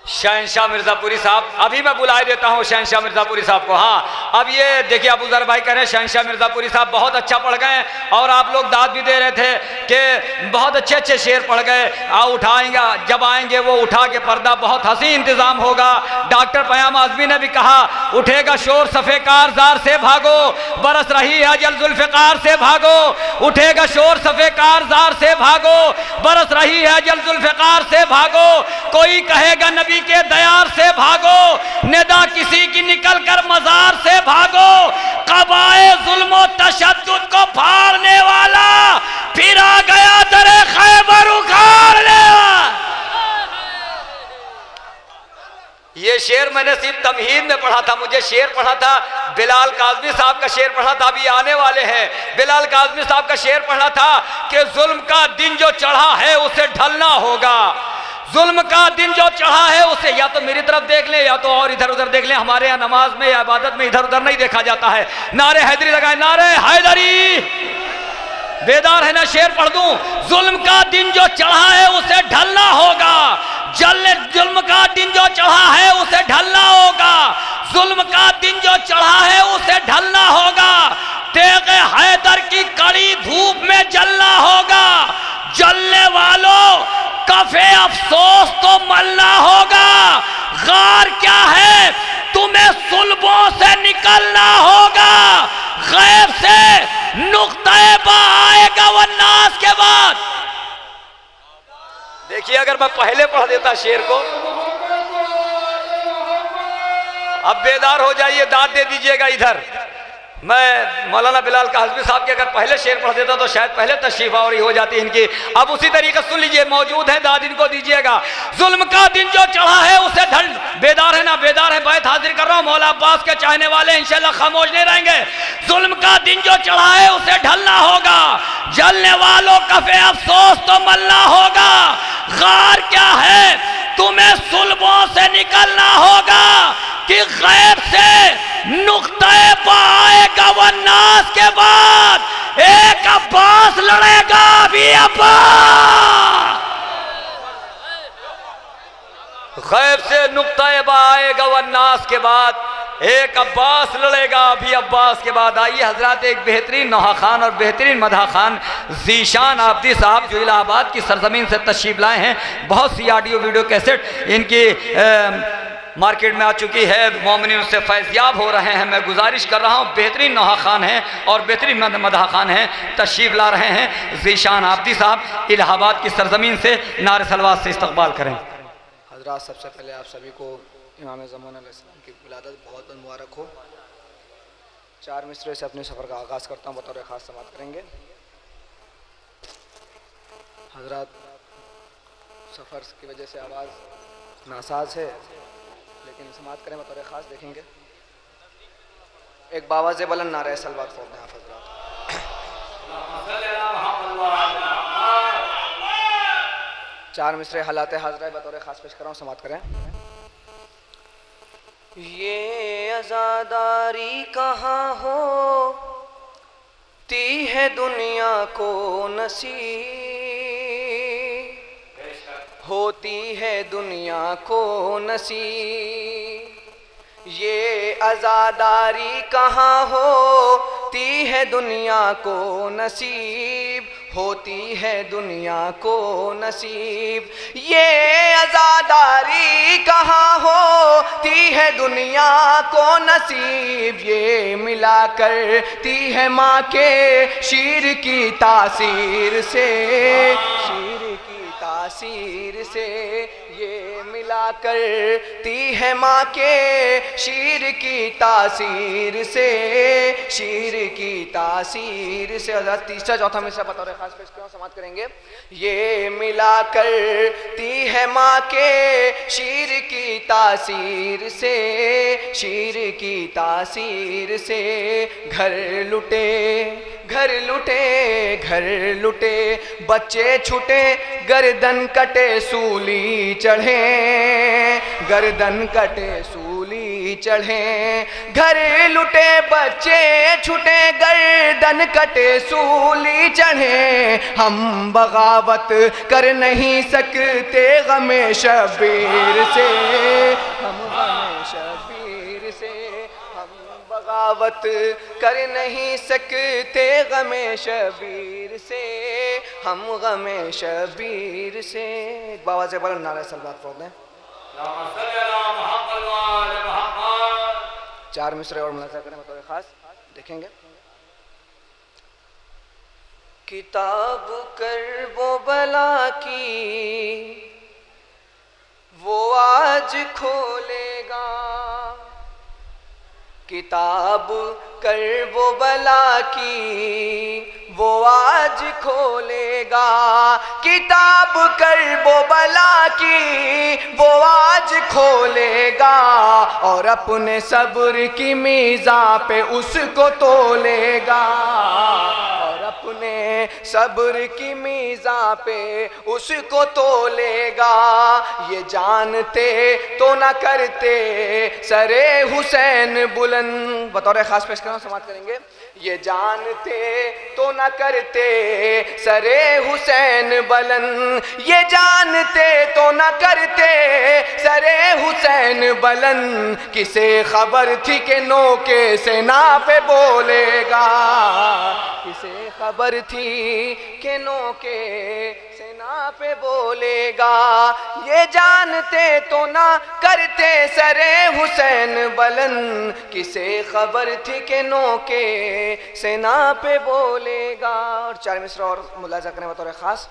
شہنشاہ مرزا پوری صاحب، ابھی میں بلائے دیتا ہوں شہنشاہ مرزا پوری صاحب کو. ہاں اب یہ دیکھیے ابو ذر بھائی کہہ رہے ہیں شہنشاہ مرزا پوری صاحب بہت اچھا پڑھ گئے، اور آپ لوگ داد بھی دے رہے تھے کہ بہت اچھے اچھے شعر پڑھ گئے. اٹھائیں گا جب آئیں گے وہ اٹھا کے پردہ، بہت حسین انتظام ہوگا. ڈاکٹر پیام اعظمی نے بھی کہا اٹھے گا شور صفے کارزار سے بھاگو، برس رہی ہے جل ذوالفقار سے بھاگو. اٹھے گا شور صفے کارزار سے بھاگو، برس رہی ہے جل ذوالفقار سے بھاگو. کوئی کہے گا نبی کے دیار سے بھاگو، ندا کسی کی نکل کر مزار سے بھاگو. قبائے ظلم و تشدد کو پھاڑنے والا پھر آ گیا در خیبر اکھاڑنے والا. یہ شعر میں نے صرف تمہید میں پڑھا تھا، مجھے شعر پڑھا تھا بلال کاظمی صاحب کا شعر پڑھا تھا، ابھی آنے والے ہیں. بلال کاظمی صاحب کا شعر پڑھا تھا کہ ظلم کا دن جو چڑھا ہے اسے ڈھلنا ہوگا. ظلم کا دن جو چڑھا ہے اسے یا تو میری طرف دیکھ لیں یا تو اور ادھر ادھر دیکھ لیں. ہمارے یہاں نماز میں یا عبادت میں ادھر ادھر نہیں دیکھا جاتا ہے. نعرہ حیدری لگائیں، نعرہ حیدری. بیدار ہے نا؟ شعر پڑھ دوں. ظلم کا دن جو چڑھا ہے اسے ڈھلنا ہوگا. ظلم کا دن جو چڑھا ہے اسے ڈھلنا ہوگا. ظلم کا دن جو چڑھا ہے اسے ڈھلنا ہوگا. تیغ حیدر کی کڑی دھوپ میں جلنا ہوگا. جلنے والوں کفے افسوس تو ملنا ہوگا. غار کیا ہے تمہیں صلبوں سے نکلنا ہوگا. غیب سے نقطہ با آئے گا والناس کے بعد. دیکھیے اگر میں پہلے پڑھ دیتا شعر کو. اب بیدار ہو جائیے، داد دے دیجئے گا ادھر. میں مولانا بلال کاظمی صاحب کے اگر پہلے شعر پڑھ دیتا تو شاید پہلے تشریف آوری ہو جاتی ان کی. اب اسی طریقے سن لیجئے، موجود ہے، داد ان کو دیجئے گا. ظلم کا دن جو چڑھا ہے اسے ڈھل. بیدار ہے نا؟ بیدار ہے. بیت حاضر کر رہا ہوں. مولا عباس کے چاہنے والے انشاءاللہ خاموش نہیں رہیں گے. ظلم کا دن جو چڑھا ہے اسے ڈھلنا ہوگا. جلنے والوں کفے افسوس تو ملنا ہوگا. غار کیا ہے تمہیں صلبوں سے نکلنا ہوگا کہ غیب سے نقطہ پا آئے گا والناس کے بعد ایک عباس لڑے گا بھی عباس. غیب سے نقطہ پا آئے گا والناس کے بعد ایک عباس لڑے گا بھی عباس کے بعد. آئیے حضرات ایک بہترین نوحہ خان اور بہترین مدح خان ذیشان عابدی صاحب جو الہ آباد کی سرزمین سے تشریف لائے ہیں. بہت سی آڈیو ویڈیو کیسٹ ان کی مارکیٹ میں آ چکی ہے، مومنین اس سے فیضیاب ہو رہے ہیں. میں گزارش کر رہا ہوں، بہترین نوحہ خان ہیں اور بہترین مدح خان ہیں، تشریف لا رہے ہیں. ذیشان عابدی صاحب الہ آباد کی سرزمین سے نعرہ صلوات سے استقبال کریں. حضرات سب سے پہلے آپ سبھی کو امام زمان علیہ السلام کی ولادت بہت مبارک ہو. 4 مصرے سے اپنے سفر کا آغاز کرتا ہوں، بطور خاص سماعت کریں گے. حضرات سفر کی وجہ سے آواز ناساز ہے لیکن سماعت کریں بطور خاص دیکھیں گے. ایک باواز بلند نعرہ صلوات پڑھتے ہیں آپ حضرات. 4 مصرے حالات حاضرہ بطور خاص پیش کر رہا ہوں، سماعت کریں. یہ عزاداری کہاں ہوتی ہے دنیا کو نصیب، ہوتی ہے دنیا کو نصیب. یہ عزاداری کہاں ہوتی ہے دنیا کو نصیب، ہوتی ہے دنیا کو نصیب. یہ عزاداری کہاں ہوتی ہے دنیا کو نصیب. یہ ملا کرتی ہے ماں کے شیر کی تاثیر سے، شیر کی تاثیر سے. یہ ملا کرتی ہے ماں کے شیر کی تاثیر سے، شیر کی تاثیر سے. حضرت تیسرا چوتھا مصرع بطور خاص پیش کروں، سماعت کریں گے. یہ ملا کرتی ہے ماں کے شیر کی تاثیر سے، شیر کی تاثیر سے. گھر لٹے گھر لٹے گھر لٹے بچے چھٹے، گردن کٹے سولی چڑھیں، گردن کٹے سولی چڑھیں. گھر لٹے بچے چھٹے، گردن کٹے سولی چڑھیں. ہم بغاوت کر نہیں سکتے غم شبیر سے، شبیر سے، ہم بغاوت کر نہیں سکتے غم شبیر سے، ہم غم شبیر سے۔ ایک بابا سے بلند نعرہ صلوات پڑھ دیں۔ چار مصرے اور ملاحظہ کریں بطور خاص، دیکھیں گے۔ کتاب کرب و بلا کی وہ آج کھولے گا، کتاب کرب و بلا کی وہ آج کھولے گا، کتاب کرب و بلا کی وہ آج کھولے گا، اور اپنے صبر کی میزان پہ اس کو تولے گا، اور اپنے صبر کی میزان پہ اس کو تولے گا۔ یہ جانتے تو نہ کرتے سر حسین بلند، بطور خاص پیش کرنا سماعت کریں گے۔ یہ جانتے تو نہ کرتے سر حسین بلند، یہ جانتے تو نہ کرتے سر حسین بلند، کسے خبر تھی کہ نوکے سینا پہ بولے گا، کسے خبر تھی کہ نوکے سینا پہ بولے گا۔ یہ جانتے تو نہ کرتے سر حسین بلند، کسے خبر تھی کہ نوکے سینا پہ بولے گا۔ اور چار مصرع اور ملاحظہ کریں بطور خاص۔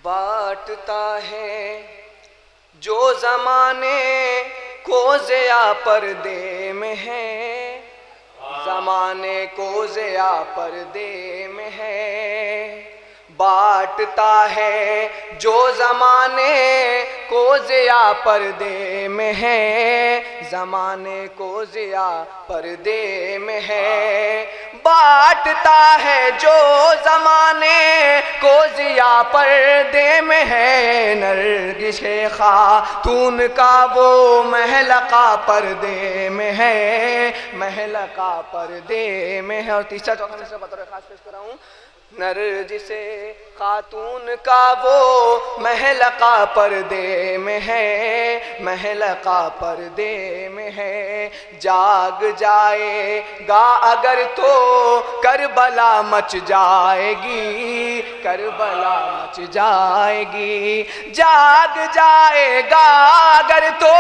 بانٹتا ہے جو زمانے کو ضیاء پردے میں ہے، زمانے کو ضیاء پردے میں ہے، بانٹتا ہے جو زمانے کو ضیاء پردے میں ہے، زمانے کو ضیاء پردے میں ہے، بانٹتا ہے جو زمانے کو ضیاء پردے میں ہے، نرگس خاتون کا وہ محلقہ پردے میں ہے، محلقہ پردے میں ہے۔ اور تیسرا چوتھا مصرع بطور خاص پیش کر رہا ہوں۔ نرگس خاتون کا وہ محلقہ پردے میں ہے، محلقہ پردے میں ہے، جاگ جائے گا اگر تو کربلا مچ جائے گی، کربلا مچ جائے گی، جاگ جائے گا اگر تو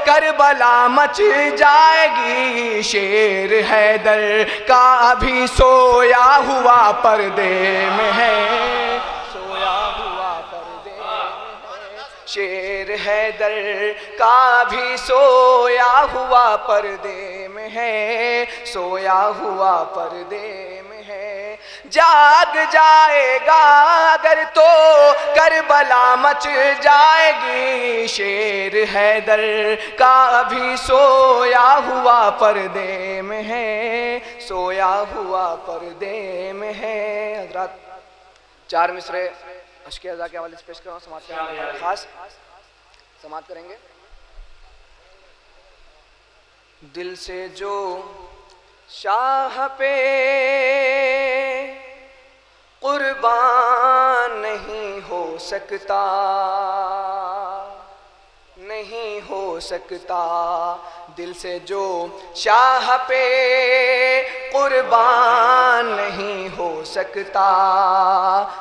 کربلا مچ جائے گی، شیر حیدر کا ابھی سویا ہوا پردے میں ہے، سویا ہوا پردے میں ہے، شیر حیدر کا بھی سویا ہوا پردے میں ہے، سویا ہوا پردے میں ہے، جاگ جائے گا اگر تو کربلا مچ جائے گی، شیر حیدر کا بھی سویا ہوا پردے میں ہے، سویا ہوا پردے میں ہے۔ حضرات چار مصرے عشق ازا کے حوالے سے پیش کروں، سماعت کریں گے خاص، سماعت کریں گے۔ دل سے جو شاہ پہ قربان نہیں ہو سکتا، نہیں ہو سکتا، دل سے جو شاہ پہ قربان نہیں ہو سکتا،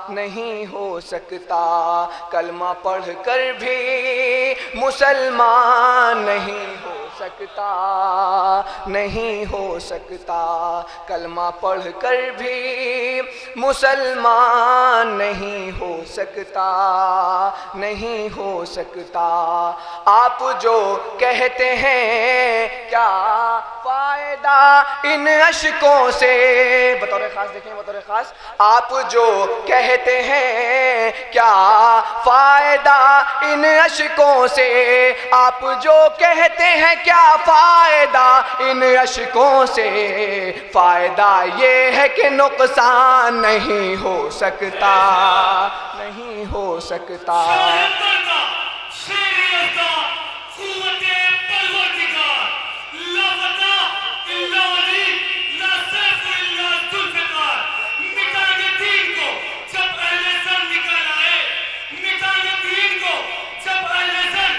نہیں ہو سکتا، کلمہ پڑھ کر بھی مسلمان نہیں ہو سکتا، نہیں ہو سکتا، کلمہ پڑھ کر بھی مسلمان نہیں ہو سکتا، نہیں ہو سکتا، آپ جو کہتے ہیں کیا فائدہ ان اشکوں سے، بطور خاص دیکھیں بطور خاص، آپ جو کہتے ہیں کیا فائدہ ان اشکوں سے، آپ جو کہتے ہیں کیا فائدہ ان اشکوں سے، فائدہ یہ ہے کہ نقصان نہیں ہو سکتا، نہیں ہو سکتا۔ جب اہل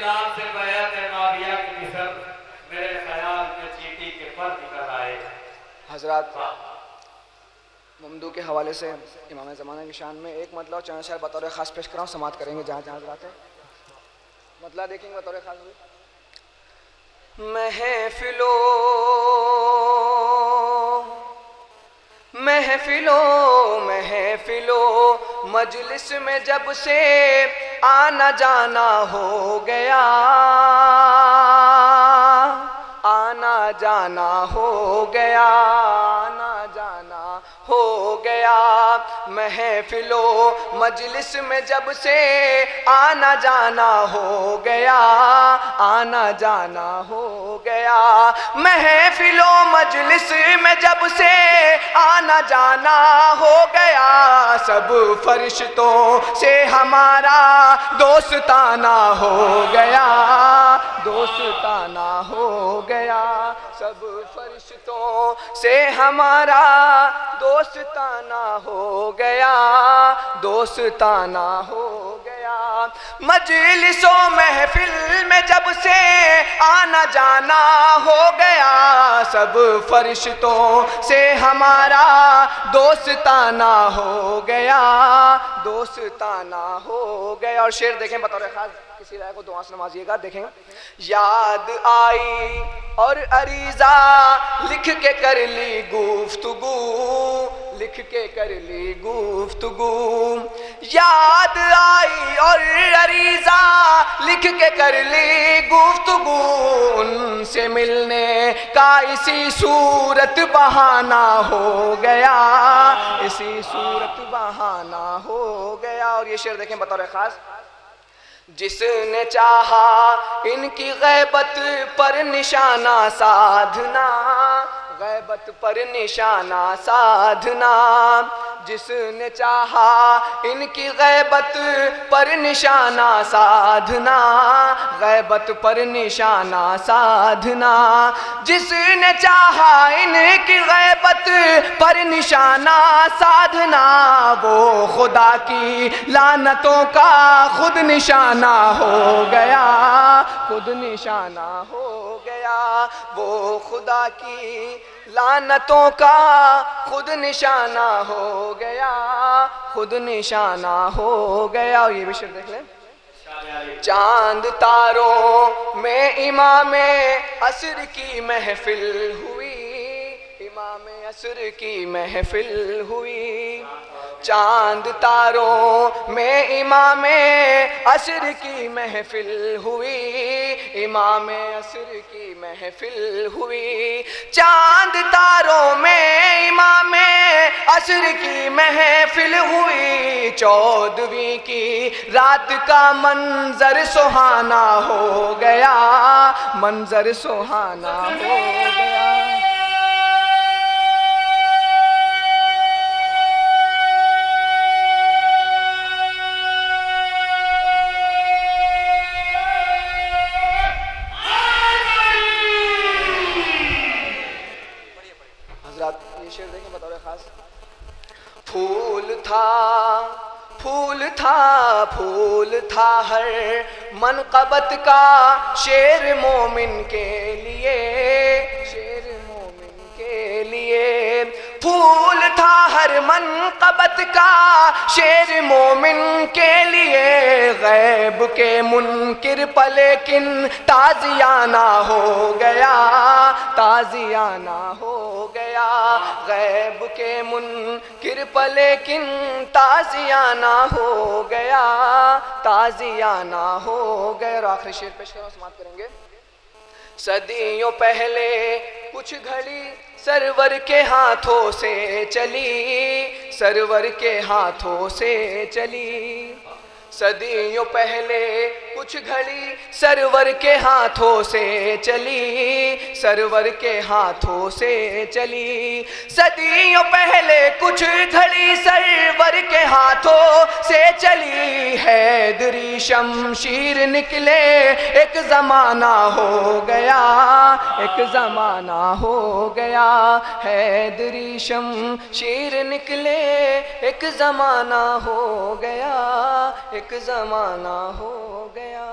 بلال سے بیعت معاویہ کی نسبت میرے خیال میں چیٹی کے پر نکل آئے. حضرات ممدو کے حوالے سے امام زمانہ کی شان میں ایک مطلع اور چند شعر بطور خاص پیش کراؤں، سماعت کریں گے جہاں جہاں حضرات ہیں. مطلع دیکھیں گے بطور خاص. محفلوں مجلس میں جب سے آنا جانا ہو گیا، آنا جانا ہو گیا، آنا جانا ہو گیا. محفلوں مجلس میں جب سے آنا جانا ہو گیا، آنا جانا ہو گیا. محفلوں مجلس میں جب سے آنا جانا ہو گیا، سب فرشتوں سے ہمارا دوستانہ ہو گیا، دوستانہ ہو گیا. سب فرشتوں سے ہمارا دوستانہ ہو گیا، دوستانہ ہو گیا. مجلس و محفل میں جب سے آنا جانا ہو گیا، سب فرشتوں سے ہمارا دوستانہ ہو گیا، دوستانہ ہو گیا. اور شعر دیکھیں بطور خاص، کسی رائے کو دعا سے نوازیے گا. دیکھیں یاد آئی اور عریضہ لکھ کے کر لی گفتگو، لکھ کے کر لی گفتگو. یاد آئی اور عریضہ لکھ کے کر لی گفتگو، ان سے ملنے کا اسی صورت بہانہ ہو گیا، اسی صورت بہانہ ہو گیا. اور یہ شعر دیکھیں بطور خاص. جس نے چاہا ان کی غیبت پر نشانہ سادھنا، غیبت پر نشانہ سادھنا. جس نے چاہا ان کی غیبت پر نشانہ سادھنا، غیبت پر نشانہ سادھنا. جس نے چاہا ان کی غیبت پر نشانہ سادھنا، وہ خدا کی لعنتوں کا خود نشانہ ہو گیا، خود نشانہ ہو گیا. وہ خدا کی لعنتوں کا خود نشانہ ہو گیا، خود نشانہ ہو گیا. اور یہ بھی شعر دیکھ لیں. چاند تاروں میں امام عصر کی محفل ہوئی، امام عصر کی محفل ہوئی. چاند تاروں میں امام عصر کی محفل ہوئی، امام عصر کی محفل ہوئی. چاند تاروں میں امام عصر کی محفل ہوئی. 14ویں کی رات کا منظر سہانا ہو گیا، منظر سہانا ہو گیا. شعر دیکھیں بطور خاص. پھول تھا پھول تھا پھول تھا ہر منقبت کا شیر مومن کے لیے، شیر مومن کے لیے. پھول تھا ہر منقبت کا شیر مومن کے لیے. غیب کے منکر پہ لیکن تازیانہ ہو گیا، تازیانہ ہو گیا. غیب کے منکر پہ لیکن تازیانہ ہو گیا، تازیانہ ہو گیا. اور آخری شعر پیش کروں، سماعت کریں گے. صدیوں پہلے کچھ گھڑی سرور کے ہاتھوں سے چلی، سرور کے ہاتھوں سے چلی. صدیوں پہلے کچھ گھڑی سرور کے ہاتھوں سے چلی، سرور کے ہاتھوں سے چلی. صدیوں پہلے کچھ گھڑی سرور کے ہاتھوں سے چلی. حیدری شمشیر نکلے ایک زمانہ ہو گیا، ایک زمانہ ہو گیا. حیدری شمشیر نکلے ایک زمانہ ہو گیا، ایک زمانہ ہو گیا.